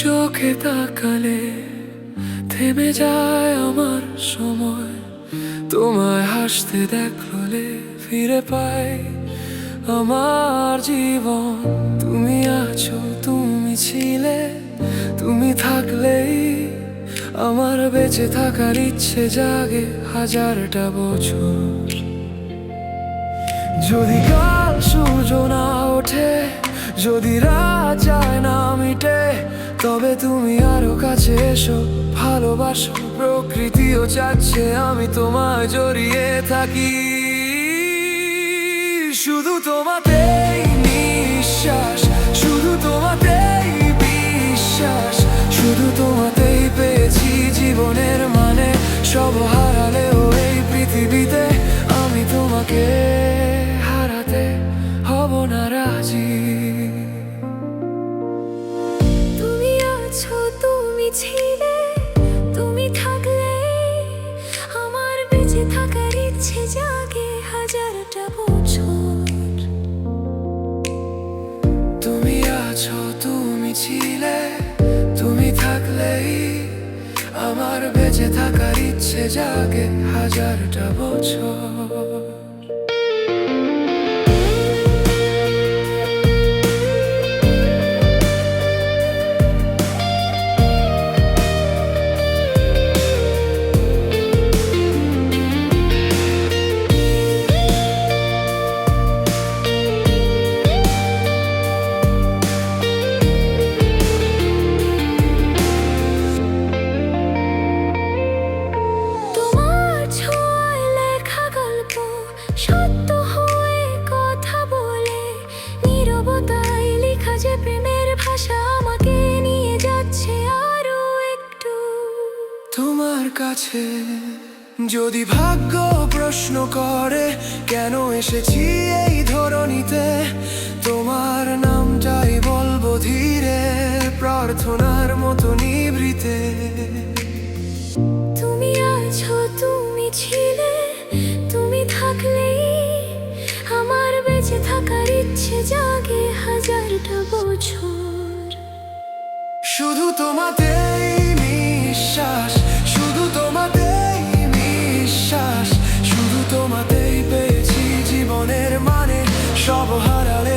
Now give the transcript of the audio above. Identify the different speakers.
Speaker 1: চোখে তাকালে থেমে যায় আমার সময়, তোমায় হাসতে দেখলে ফিরে পাই আমার জীবন। তুমি আছো, তুমি ছিলে, তুমি থাকলেই আমার বেঁচে থাকার ইচ্ছে জাগে হাজারটা বছর। যদি কাল সূর্য না ওঠে, যদি রাত যায় না মিটে, তবে তুমি আরো কাছে এসো, ভালোবাসো। প্রকৃতিও চাচ্ছে আমি তোমায় জড়িয়ে থাকি। শুধু তোমাতেই নিঃশ্বাস, শুধু তোমাতেই বিশ্বাস, শুধু তোমাতেই পেয়েছি জীবনের মানে। সব হারালেও এই পৃথিবীতে আমি তোমাকে হারাতে হব না রাজি।
Speaker 2: তুমি আছো, তুমি ছিলে, তুমি থাকলে আমার বেঁচে থাকার ইচ্ছে জাগে হাজারটা বছর।
Speaker 1: তুমি আছো, তুমি ছিলে, তুমি থাকলেই আমার বেঁচে থাকার ইচ্ছে জাগে হাজারটা বছর।
Speaker 2: সত্য হয়ে কথা বলে নীরবতায় লেখা যে প্রেমের ভাষা আমাকে নিয়ে যাচ্ছে আরো একটু
Speaker 1: তোমার কাছে। যদি ভাগ্য প্রশ্ন করে কেন এসেছি এই ধরণীতে, তোমার নামটাই বলবো ধীরে, প্রার্থনার মতো নিভৃতে।
Speaker 2: তুমি আছো, তুমি ছিলে, তুমি থাকলেই আমার বেঁচে থাকার ইচ্ছে জাগে হাজারটা বছর।
Speaker 1: শুধু তোমাতেই নিঃশ্বাস, শুধু তোমাতেই বিশ্বাস, শুধু তোমাতেই পেয়েছি জীবনের মানে। সব হারালে